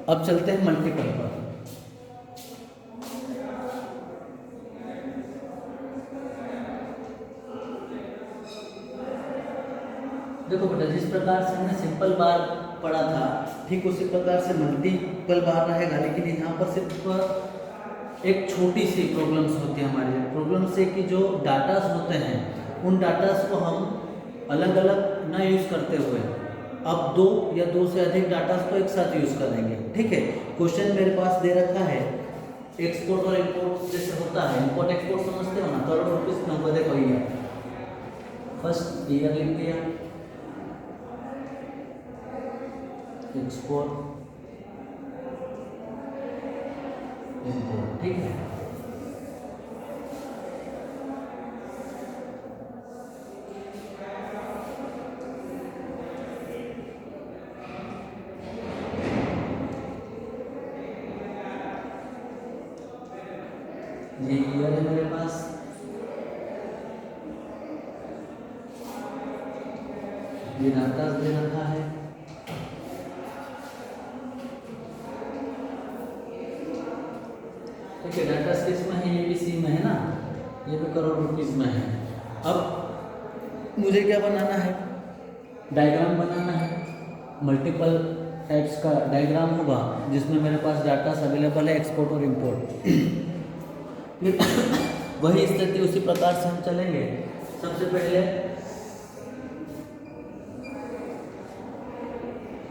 अब चलते हैं मल्टीपल पर। देखो बेटा, जिस प्रकार से हमने सिंपल बार पढ़ा था ठीक उसी प्रकार से मल्टीपल बार रहेगा, लेकिन यहाँ पर सिर्फ एक छोटी सी प्रॉब्लम्स होती है हमारे लिए। प्रॉब्लम से कि जो डाटास होते हैं उन डाटास को हम अलग अलग ना यूज़ करते हुए अब दो या दो से अधिक डाटास को एक साथ यूज़ करेंगे। ठीक है, क्वेश्चन मेरे पास दे रखा है एक्सपोर्ट और इम्पोर्ट जैसे होता है। इम्पोर्ट एक्सपोर्ट समझते हो ना, करोड़ रुपीज नंबर देखो ये फर्स्ट ईयर लिख दिया, एक्सपोर्ट इम्पोर्ट। ठीक है, ये ईयर है मेरे पास, ये डाटा दे रखा है, ठीक है। डाटा किस में है, ये भी सी में है ना, ये भी करोड़ रुपीज में है। अब मुझे क्या बनाना है, डायग्राम बनाना है। मल्टीपल टाइप्स का डायग्राम होगा जिसमें मेरे पास डाटा अवेलेबल है एक्सपोर्ट और इम्पोर्ट। वही स्थिति उसी प्रकार से हम चलेंगे। सबसे पहले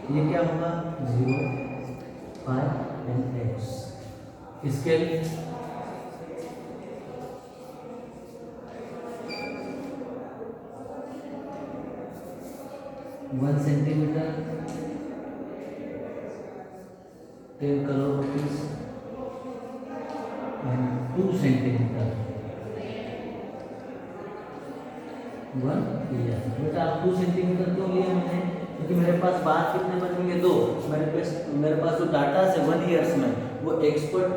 ये क्या होगा 0 5 and x scale 1 centimetre 10 crore rupees and 2 centimetre 1 year. बेटा 2 सेंटीमीटर क्यों लिया मैंने, क्योंकि मेरे पास बार कितने बनेंगे 2। मेरे पास जो डाटा है 1 ईयर्स में वो एक्सपोर्ट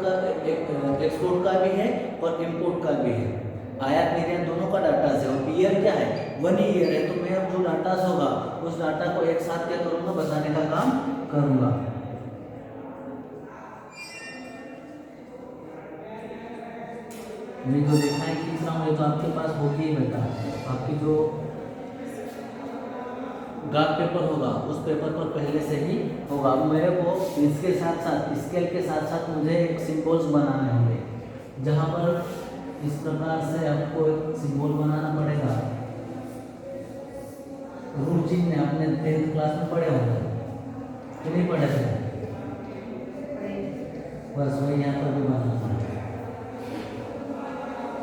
का भी है और इम्पोर्ट का भी है। आयात निर्यात दोनों का डाटा है और ईयर क्या है 1 ईयर है। तो मैं अब जो डाटा होगा उस डाटा को एक साथ क्या करूंगा, बताने का काम करूंगा। मैं जो देखा है खींच रहा हूँ, तो आपके पास होगी ही बेटा। आपकी जो ग्राफ पेपर होगा उस पेपर पर पहले से ही होगा। अब मेरे को इसके साथ साथ स्केल के साथ साथ मुझे एक सिंबल्स बनाने होंगे, जहाँ पर इस प्रकार से आपको एक सिंबल बनाना पड़ेगा। रूल चिन्ह आपने 10th क्लास में पढ़े होंगे कि नहीं पढ़े थे, बस वही यहाँ पर भी बनाना है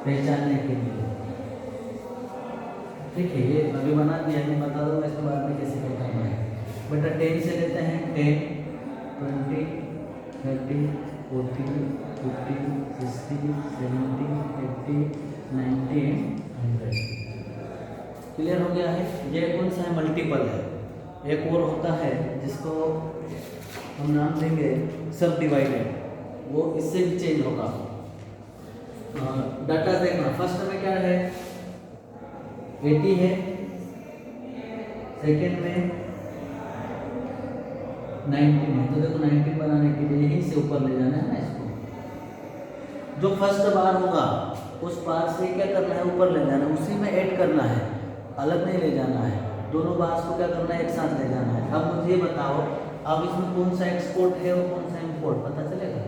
पहचानने के लिए। ठीक है, ये अभी बना दिया, मैं बता दूंगा इसके बाद में कैसे क्या करना है। बेटा 10 से लेते हैं 10 20 30 40 50 60 70 80 90 100। क्लियर हो गया है। ये कौन सा है, मल्टीपल है। एक और होता है जिसको हम नाम देंगे सब डिवाइडेड, वो इससे भी चेंज होगा। डाटा देखना, फर्स्ट में क्या है 80 है, सेकेंड में 19 है। तो देखो 19 बनाने के लिए यहीं से ऊपर ले जाना है ना इसको। जो फर्स्ट बार होगा उस बार से क्या करना है, ऊपर ले जाना है, उसी में ऐड करना है, अलग नहीं ले जाना है। दोनों बार्स को क्या करना है, एक साथ ले जाना है। अब मुझे बताओ, अब इसमें कौन सा एक्सपोर्ट है और कौन सा इम्पोर्ट, पता चलेगा?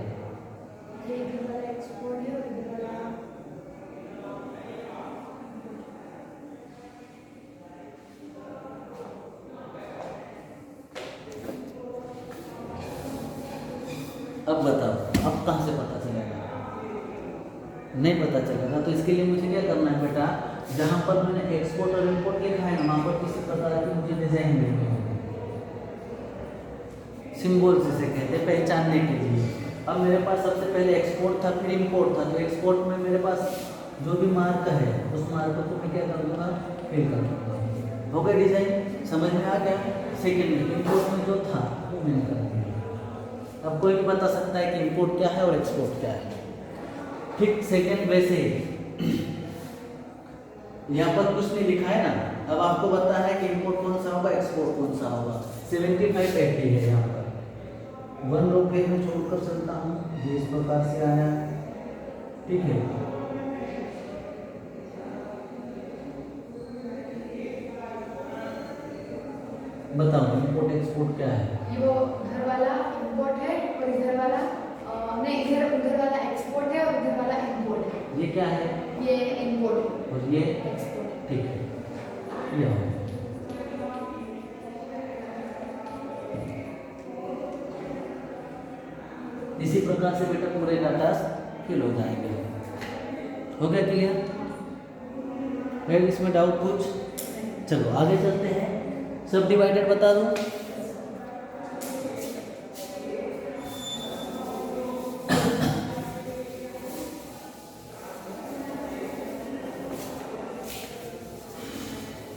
अब बताओ, अब कहाँ से पता चलेगा? नहीं पता चलेगा। तो इसके लिए मुझे क्या करना है बेटा, जहाँ पर मैंने एक्सपोर्ट और इम्पोर्ट लिखा है ना, वहाँ पर किसी प्रकार की मुझे डिजाइन देनी होगी, सिंबल जिसे कहते हैं पहचानने के लिए। अब मेरे पास सबसे पहले एक्सपोर्ट था, फिर इम्पोर्ट था। तो एक्सपोर्ट में मेरे पास जो भी मार्क है उस मार्क को मैं क्या कर दूँगा, फिल कर दूँगा। हो गया डिजाइन, समझ में आ गया। सेकेंड में इम्पोर्ट में जो था वो मैंने कर दिया। अब कोई भी बता सकता है कि इम्पोर्ट क्या है और एक्सपोर्ट क्या है। ठीक सेकेंड वैसे यहाँ पर कुछ नहीं लिखा है ना, अब आपको पता है कि इम्पोर्ट कौन सा होगा, एक्सपोर्ट कौन सा होगा। 75 80 है यहाँ पर, वन रो पे मैं छोड़कर चलता हूँ, ये इस प्रकार से आया, ठीक है। बताओ इंपोर्ट एक्सपोर्ट क्या है? ये वो उधर वाला इंपोर्ट है और इधर वाला नहीं, इधर उधर वाला एक्सपोर्ट है और इधर वाला इंपोर्ट है। ये क्या है? ये इंपोर्ट और ये एक्सपोर्ट। ठीक है, ये हो। इसी प्रकार से बेटा पूरे डाटा फिल हो जाएंगे। हो गया क्लियर? है इसमें डाउट कुछ? चलो आगे चलते हैं। सब डिवाइडेड बता दूं।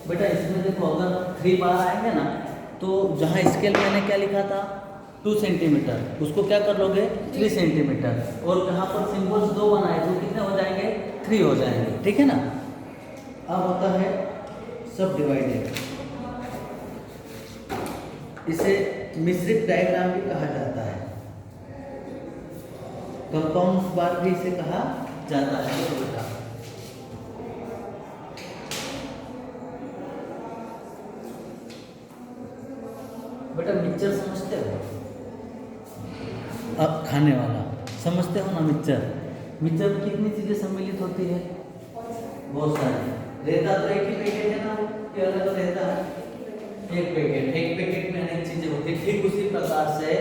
बेटा इसमें देखो अगर 3 बार आएंगे ना, तो जहाँ स्केल मैंने क्या लिखा था 2 सेंटीमीटर, उसको क्या कर लोगे 3 सेंटीमीटर, और जहाँ पर सिंबल्स 2 बनाए तो कितने हो जाएंगे 3 हो जाएंगे, ठीक है ना। अब होता है सब डिवाइडेड, इसे मिश्रित डायग्राम भी कहा जाता है, कंपाउंड बार भी इसे कहा जाता है। बेटा बेटा मिक्सचर समझते हो? अब खाने वाला समझते हो ना मिक्सचर? मिक्सचर में कितनी चीजें सम्मिलित होती है? बहुत सारी। रहता तो एक ही पैकेट है ना, कि अलग अलग रहता है? एक पैकेट में अनेक चीजें होती है। ठीक उसी प्रकार से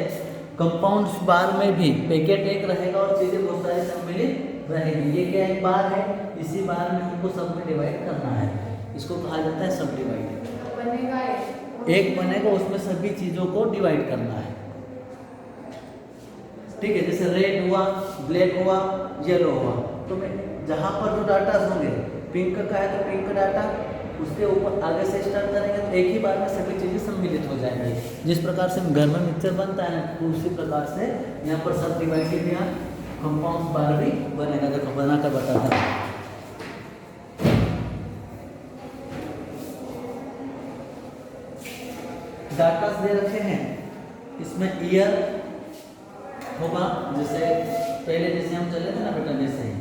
कंपाउंड्स बार में भी पैकेट एक रहेगा और चीजें बहुत सारी सम्मिलित रहेगी। ये क्या एक बार है, इसी बार में हमको सब में डिवाइड करना है, इसको कहा जाता है सब डिवाइड। बनेगा एक बनेगा, उसमें सभी चीजों को डिवाइड करना है, ठीक है। जैसे रेड हुआ, ब्लैक हुआ, येलो हुआ, तो मैं जहाँ पर जो डाटा होंगे, पिंक का है तो पिंक डाटा, उसके ऊपर आगे से स्टार्ट करेंगे तो एक ही बार में सभी चीजें सम्मिलित हो जाएंगी। जिस प्रकार से घर में मिक्सचर बनता है तो उसी प्रकार से यहाँ पर सब डिवाइडेड या कंपाउंड बार भी बनेगा। देखो बनाकर बताता हूँ। डाटा दे रखे हैं, इसमें ईयर होगा, जैसे पहले जैसे हम चले थे ना बेटा, जैसे ही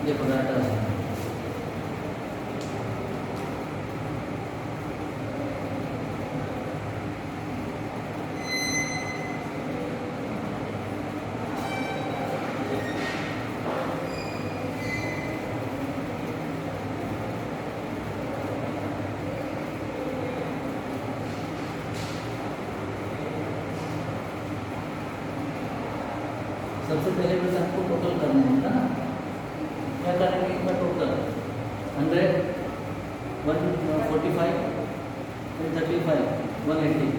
देखो डाटा है। सबसे पहले बस आपको टोटल करना होगा ना, क्या करेंगे इनका टोटल 100, 145, 135, 180।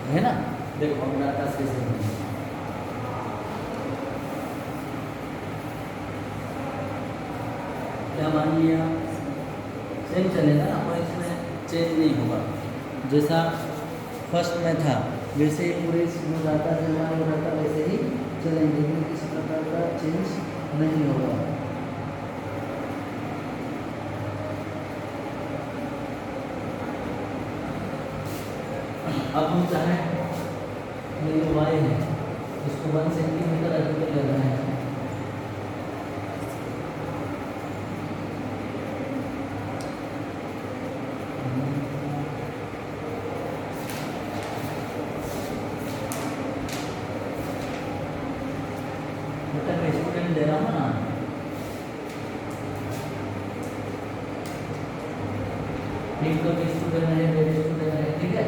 है ना। देखो हम डाटा से क्या मान लिया, सेम चलेगा ना, कोई इसमें चेंज नहीं होगा। जैसा फर्स्ट में था वैसे ही पूरे इसमें डाटा जमा हो डाटा वैसे ही चलेंगे, लेकिन किसी प्रकार का चेंज नहीं होगा। अब हम चाहें ये वाई है, इसको 1 सेंटीमीटर अधिक ले रहे हैं, बेटा मैं स्टूडेंट दे रहा हूँ ना, पिंक का भी स्टूडेंट है, मेरे स्टूडेंट है, ठीक है,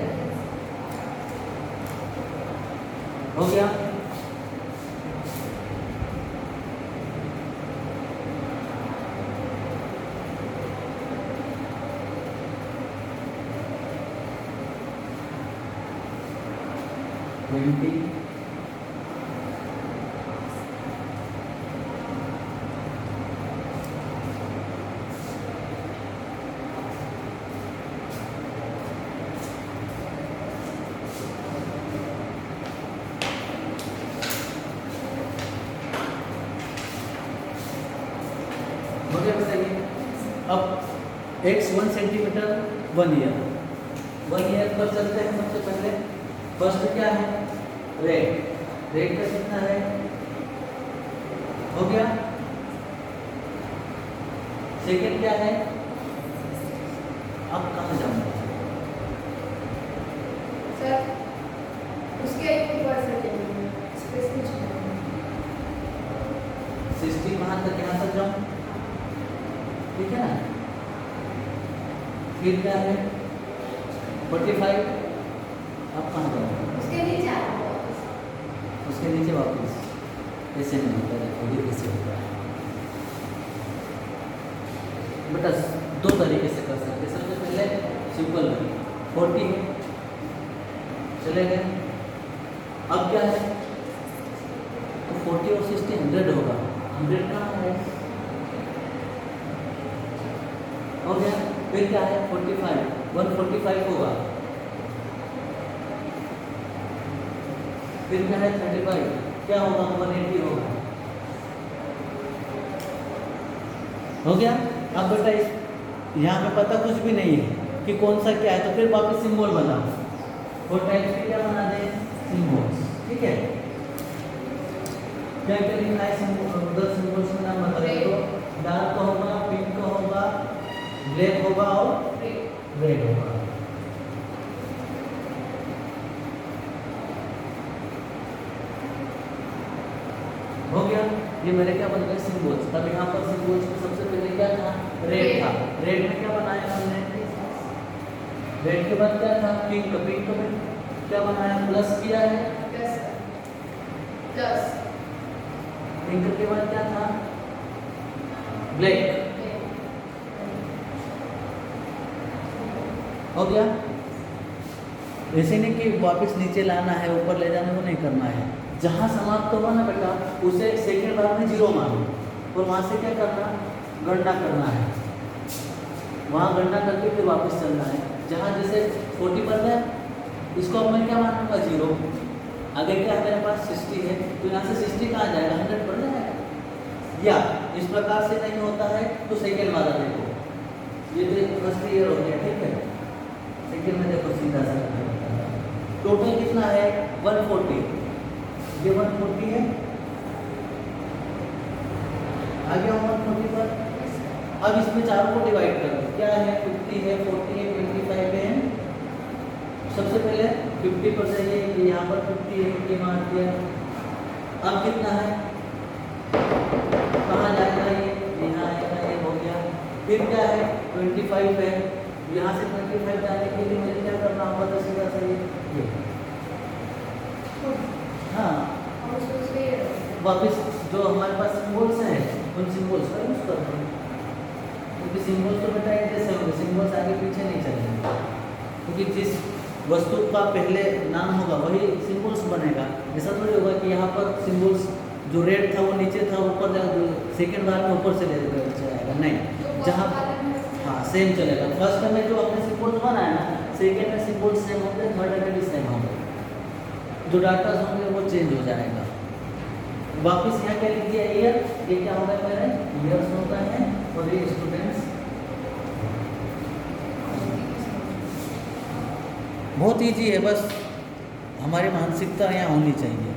हो गया। ट्वेंटी, मुझे बताइए अब x 1 सेंटीमीटर 1 ईयर, 1 ईयर पर चलते हैं। सबसे पहले फर्स्ट क्या है, रेट, रेट का कितना है, हो गया। सेकेंड क्या है, अब कहाँ जाऊंगा सर उसके ऊपर से स्पेस कुछ 60 कहाँ तक, यहाँ तक जाऊँ, ठीक है ना। फिर क्या है 45, अब कहाँ जाऊँ, उसके नीचे आ जाओ। उसके नीचे वापस, ऐसे नहीं होता है, देखो ये कैसे होता है बेटा। दो तरीके से कर सकते हैं। सबसे पहले सिंपल 40 है, चले गए। अब क्या है, तो 40 और 60 100 होगा, 100 कहाँ है, हो गया। फिर क्या है 45, 145 होगा। फिर क्या है 35, क्या होगा 180 होगा, हो गया। अब बेटा इस यहाँ पे पता कुछ भी नहीं है कि कौन सा क्या है, तो फिर वापस सिंबल बनाओ, और टाइप के क्या बना दें, सिंबल्स, ठीक है। क्या क्या लिखना है, सिंबल सिंबल्स का नाम बता दो। डार्क होगा, पिंक होगा, ब्लैक होगा और रेड होगा। हो गया, ये मेरे क्या बन गए सिंबल्स। तब यहाँ पर सिंबल्स में सबसे पहले क्या था, रेड था। रेड में क्या बनाया हमने, रेड के बाद क्या था, पिंक, पिंक में क्या बनाया, प्लस किया है, प्लस। पिंक के बाद क्या था, ब्लैक, हो गया। ऐसे नहीं कि वापस नीचे लाना है, ऊपर ले जाने को नहीं करना है। जहाँ समाप्त होगा ना बेटा, उसे सेकेंड बार में 0 मानो, और वहाँ से क्या करना, गणना करना है, वहाँ गणना करके फिर वापस चलना है। जहाँ जैसे 40 पर है, इसको अब मैं क्या मानूंगा 0। आगे क्या है मेरे पास 60 है, तो यहाँ से 60 कहाँ जाएगा, 100 पर जाएगा। या इस प्रकार से नहीं होता है तो सेकेंड वाला देखो, ये तो फर्स्ट ईयर हो गया, ठीक है। सेकेंड में देखो सीधा सा टोटल कितना है 140, ये 140 है, आ गया 140 पर। अब इसमें चारों को डिवाइड करो, क्या है 50 है, 40 है, 25 है। सबसे पहले 50 पर जाइए, ये यहाँ पर 50 है, ये मार दिया। अब कितना है, कहाँ जाएगा, ये यहाँ आएगा, ये हो गया। फिर क्या है 25 है, यहाँ से 25 जाने के लिए मुझे क्या करना होगा, तो सीधा सा ये हाँ, वापस जो हमारे पास सिंबल्स हैं उन सिंबल्स का यूज करते हैं, क्योंकि सिंबल्स तो बेटा एक जैसे होंगे, सिंबल्स आगे पीछे नहीं चलेंगे, क्योंकि जिस वस्तु का पहले नाम होगा वही सिंबल्स बनेगा। ऐसा थोड़ी होगा कि यहाँ पर सिंबल्स जो रेड था वो नीचे था, ऊपर सेकेंड बार में ऊपर से ले जाएगा, नहीं, जहाँ हाँ सेम चलेगा। फर्स्ट में जो हमने सिंबल्स बनाया ना, सेकेंड में सिंबल्स सेम होंगे, थर्ड में भी सेम होंगे, जो डाटा होंगे वो चेंज हो जाएगा। वापस यहाँ क्या लिख दिया, ईयर, ये क्या होगा मेरे ईयर्स होता है, और ये स्टूडेंट्स। बहुत ईजी है, बस हमारी मानसिकता यहाँ होनी चाहिए।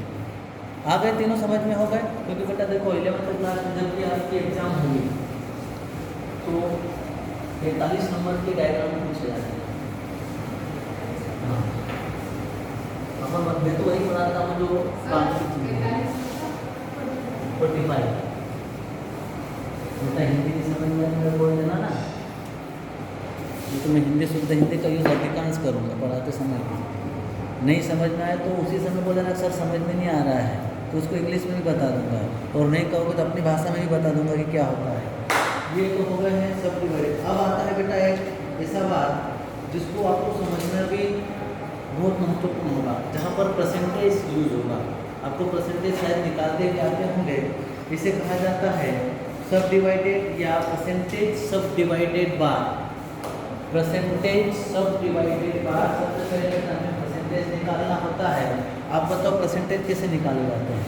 आ गए तीनों समझ में हो गए, क्योंकि बेटा देखो 11th क्लास में जब भी आपकी एग्जाम होगी तो 43 नंबर के डायग्राम पूछे जाते हैं। हाँ, अपन मध्य तो वही पढ़ा था जो काम की चीज़। 45। बेटा हिंदी की समझ में मेरे बोल देना ना, ये तो मैं हिंदी शुद्ध हिंदी का यूज़ अधिकांश करूँगा पढ़ाते समय भी। नहीं समझ में आए तो उसी समय बोल देना सर समझ में नहीं आ रहा है, तो उसको इंग्लिश में भी बता दूंगा, और नहीं कहोगे तो अपनी भाषा में भी बता दूंगा कि क्या होता है। ये तो हो गए हैं सब डिवाइडेड। अब आता है बेटा एक ऐसा बात जिसको आपको समझना भी बहुत महत्वपूर्ण होगा, जहाँ पर परसेंटेज यूज होगा। आपको परसेंटेज शायद निकालते हुए आते होंगे। इसे कहा जाता है सब डिवाइडेड या परसेंटेज सब डिवाइडेड बार। परसेंटेज सब डिवाइडेड बार। सबसे पहले हमें परसेंटेज निकालना होता है। आप बताओ परसेंटेज कैसे निकाले जाते हैं?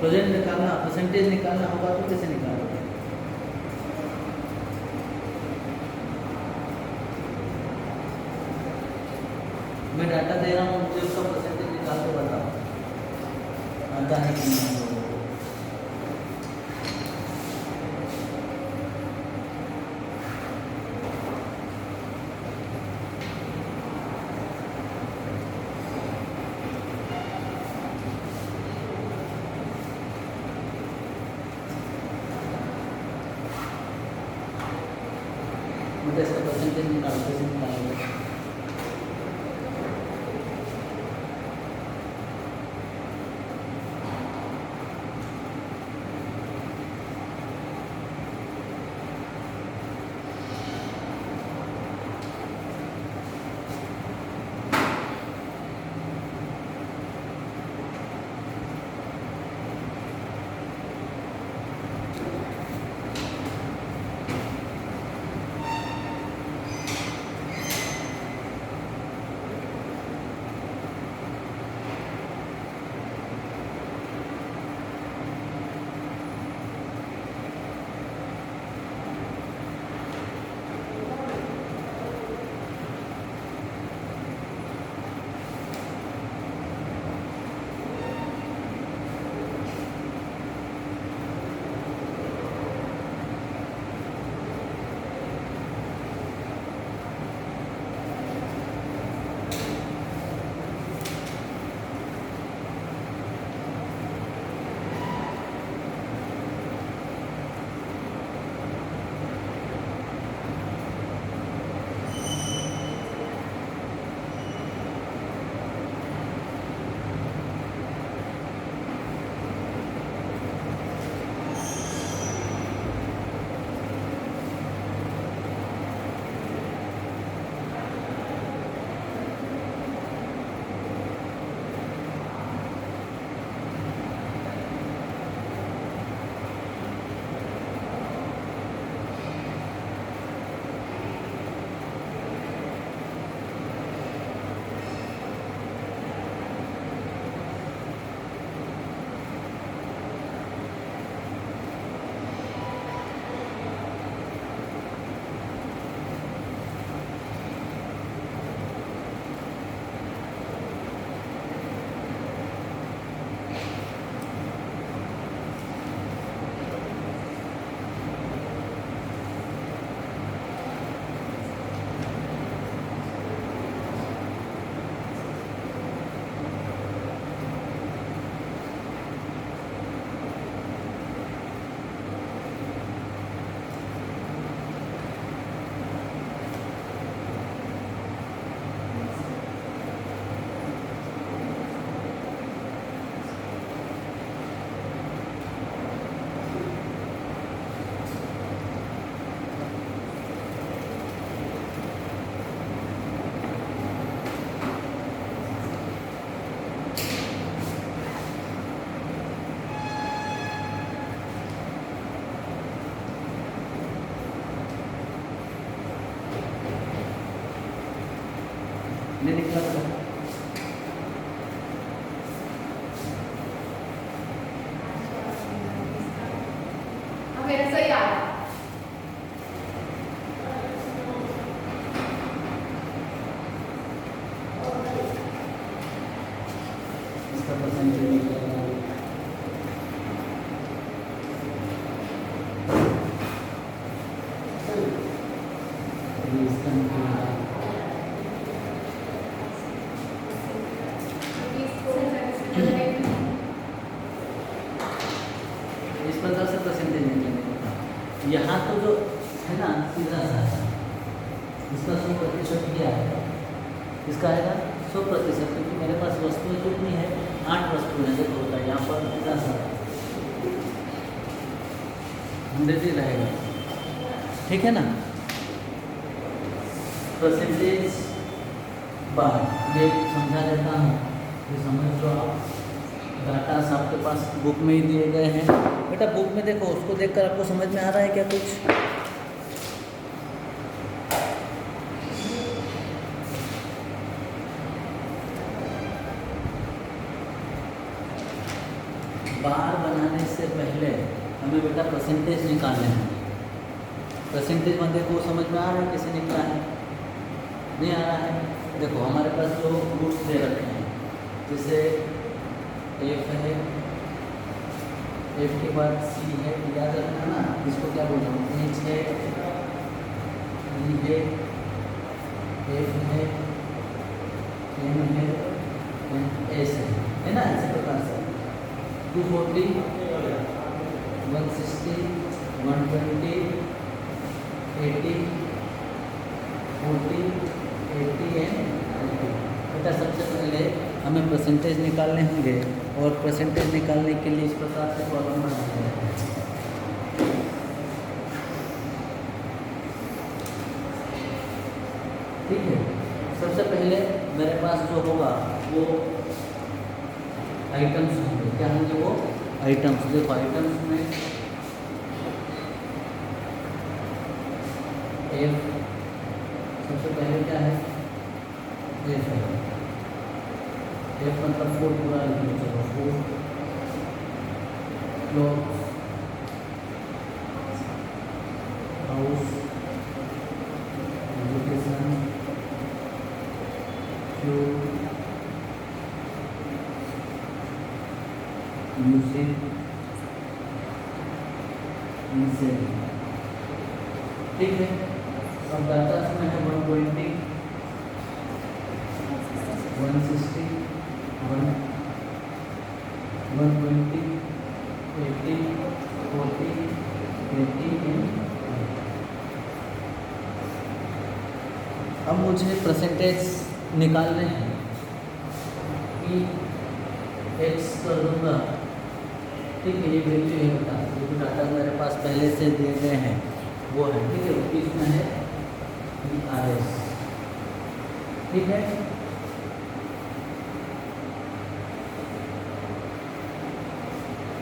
प्रेजेंट निकालना, परसेंटेज निकालना होगा तो कैसे निकालोगे? मैं डाटा दे रहा हूँ, मुझे उसका परसेंटेज निकाल के बताओ आता है कि नहीं लोगों को। मुझे इसका परसेंटेज निकाल कैसे निकालोगे? नहीं निकला था। अब मेरा सही आ रहा है। इसका परसेंटेज निकला। ये इसका निकला। यहाँ तो जो है ना सीधा सा है, इसका 100% क्या आएगा, इसका आएगा 100%, क्योंकि मेरे पास वस्तुएं कितनी है, 8 वस्तुएं हैं। देखो होता है यहाँ पर सीधा सा 100 ही रहेगा, ठीक है ना। परसेंटेज बार ये समझा देता हूँ, ये समझ लो आप। डाटा आपके पास बुक में ही दिए गए हैं बेटा, बुक में देखो, उसको देखकर आपको समझ में आ रहा है क्या कुछ? बार बनाने से पहले हमें बेटा परसेंटेज निकालने हैं। परसेंटेज बंदे को समझ में आ रहा है कैसे निकला है, नहीं आ रहा है? देखो हमारे पास जो रूट्स दे रखे हैं, जैसे एफ है, एफ के बाद सी है, याद रखना ना, इसको क्या बोल रहा हूँ, एच है, ई है, एफ है, एम है, एस है ना, ऐसे प्रकार से 240, 160, 120, 80, 40, 80 एंड 90। बेटा सबसे पहले हमें परसेंटेज निकालने होंगे, और परसेंटेज निकालने के लिए इस प्रकार से कॉलम बनाते हैं। ठीक है, सबसे पहले मेरे पास जो होगा वो आइटम्स होंगे। क्या होंगे वो आइटम्स? देखो आइटम्स में एफ सबसे पहले क्या है, एफ है। एफ मतलब 4 पूरा लिख लो, चलो 4 clocks, house, education, fuel, music, इंसेंट। ठीक है, अब डाटा में है 120, 160, 120, 80, 40, 80 एंड। अब मुझे परसेंटेज निकालने हैं कि एक्स कर दूँगा, ठीक है, ये वैल्यू है बेटा, जो डाटा मेरे पास पहले से दिए गए हैं वो है, ठीक है, इसमें है ERS, ठीक है।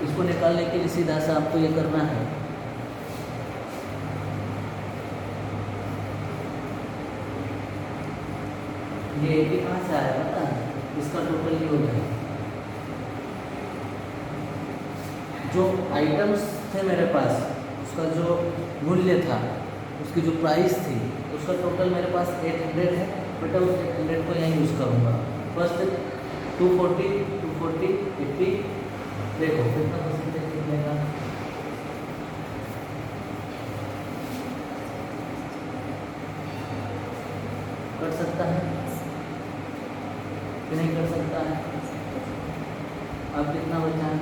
इसको निकालने के लिए सीधा सा आपको ये करना है, ये 80 कहाँ से आया पता है, इसका टोटल ये हो जाएगा। जो आइटम्स थे मेरे पास, उसका जो मूल्य था, उसकी जो प्राइस थी, उसका टोटल मेरे पास 800 है बेटा, उस 800 को यहाँ यूज़ करूँगा। फर्स्ट 240, 240, 80, देखो कितना परसेंटेज निकलेगा, कर सकता है कि नहीं कर सकता है? अब कितना बचा है?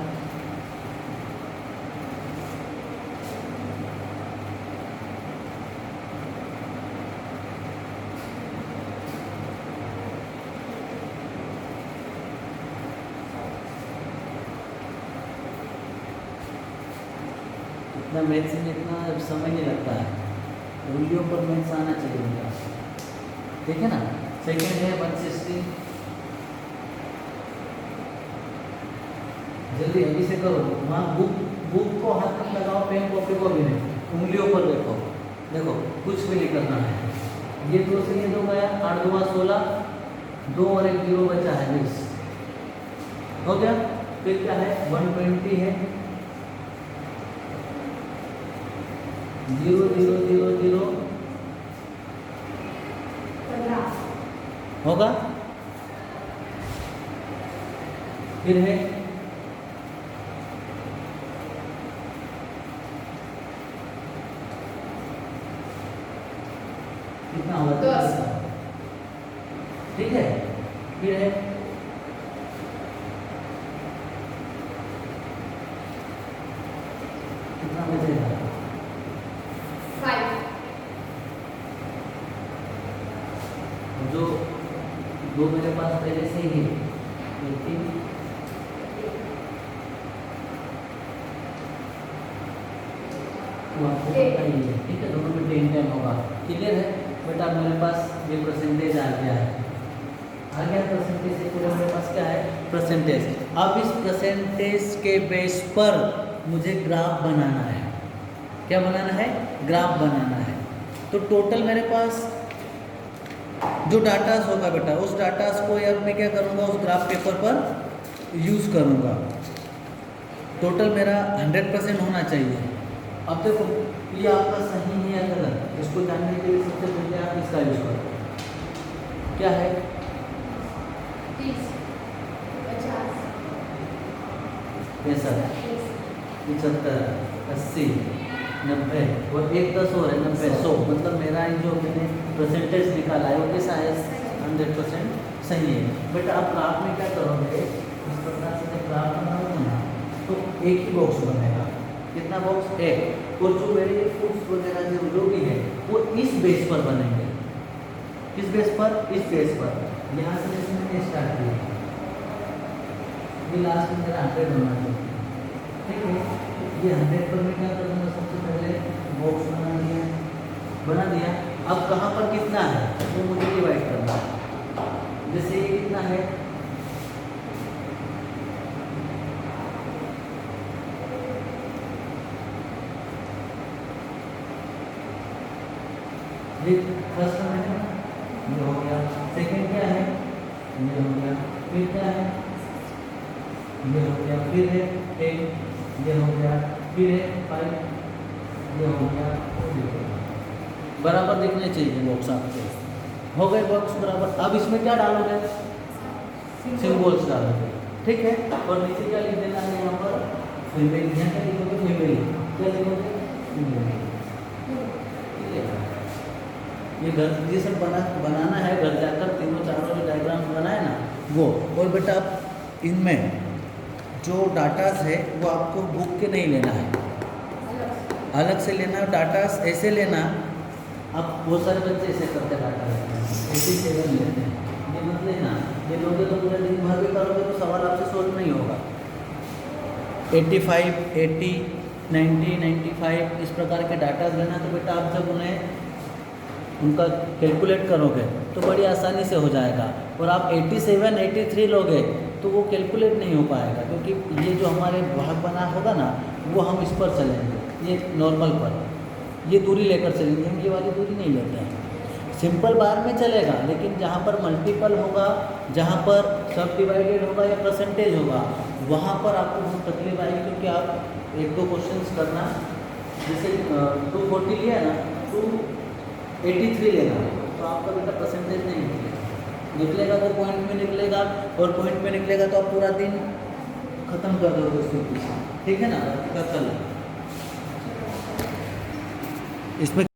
इतना मैथ्स में इतना समय नहीं लगता है, उंगलियों पर मैथ्स आना चाहिए उनका, ठीक है ना। सेकेंड है 160, जल्दी अभी से करो, वहाँ बुक को हाथ में लगाओ, पेन कॉपी को भी नहीं, उंगलियों पर देखो, देखो कुछ भी नहीं करना है। ये 2 से ये 2 गया, 8 2 16, 2 और 1 0 बचा है, 20 हो गया। फिर क्या है, 120 है, 0 0 0 0 होगा। फिर है कितना होगा, 10, ठीक है। फिर है कितना बचेगा, जो दो मेरे पास पहले से ही है, लेकिन वो आपको पता ही है, ठीक है, दोनों में 10 होगा। क्लियर है बेटा? मेरे पास ये परसेंटेज आ गया है, आ गया परसेंटेज से पूरा मेरे पास क्या है परसेंटेज। अब इस परसेंटेज के बेस पर मुझे ग्राफ बनाना है। क्या बनाना है? ग्राफ बनाना है। तो टोटल मेरे पास जो डाटास होगा बेटा, उस डाटास को यार मैं क्या करूँगा, उस ग्राफ पेपर पर यूज़ करूँगा। टोटल मेरा 100% होना चाहिए। अब देखो ये आपका सही है या गलत, इसको जानने के लिए सबसे पहले आप इसका यूज़ करो। क्या है? 30, 50, 65, 75, 80, 90 और एक 10 और है 90, 100। मतलब मेरा ये जो मैंने परसेंटेज निकाला है वो कैसा है? 100% सही है। बट आप ग्राफ में क्या करोगे, इस प्रकार से जब ग्राफ बनाओगे ना तो एक ही बॉक्स बनेगा। कितना बॉक्स? एक। और जो मेरे फूड्स वगैरह जो भी है वो इस बेस पर बनेंगे। किस बेस पर? इस बेस पर। यहाँ से जैसे मैंने स्टार्ट किया, ये लास्ट में मेरा 100 होना चाहिए, ठीक है। ये 100 पर मैं क्या करूँगा, सबसे पहले बॉक्स बना दिया। अब कहाँ पर कितना है वो मुझे डिवाइड करना है। जैसे ये कितना है, ये फर्स्ट में है, ये हो गया। सेकंड क्या है? ये हो गया। फिर क्या है? ये हो गया। फिर है 10, ये हो गया। फिर है 5, ये हो गया। बराबर दिखने चाहिए बॉक्स आपके। हो गए बॉक्स बराबर। अब इसमें क्या डालोगे? सिंबल्स डालोगे, ठीक है। और नीचे क्या लिख देना है यहाँ पर? फीमेल। यहाँ क्या लिखोगे? फीमेल। क्या लिखोगे? फीमेल। ठीक है। ये घर ये सब बनाना है, घर जाकर तीनों चारों जो डायग्राम बनाए ना वो। और बेटा इनमें जो डाटास है वो आपको बुक के नहीं लेना है, अलग से लेना है। डाटास ऐसे लेना, आप बहुत सारे बच्चे ऐसे करते डाटा लेते हैं, 87 लेते हैं, ये मत लेना। ये लोगे तो पूरे दिन भर भी करोगे तो सवाल आपसे सोल्व नहीं होगा। 85, 80, 90, 95 इस प्रकार के डाटास लेना। तो बेटा आप जब उन्हें उनका कैलकुलेट करोगे तो बड़ी आसानी से हो जाएगा। और आप 87, 83 लोगे तो वो कैलकुलेट नहीं हो पाएगा, क्योंकि ये जो हमारे भाग बना होगा ना वो हम इस पर चलेंगे, ये नॉर्मल पर ये दूरी लेकर चलेंगे, हम ये वाली दूरी नहीं लेते हैं। सिंपल बार में चलेगा, लेकिन जहाँ पर मल्टीपल होगा, जहाँ पर सब डिवाइडेड होगा या परसेंटेज होगा, वहाँ पर आपको बहुत तकलीफ आएगी। क्योंकि आप एक दो क्वेश्चंस करना, जैसे 240 लिया ना, 283 लेना, तो आपका बेटा परसेंटेज नहीं निकलेगा तो पॉइंट में निकलेगा, और पॉइंट में निकलेगा तो आप पूरा दिन खत्म कर दोगे उसके पीछे, ठीक है ना। इसमें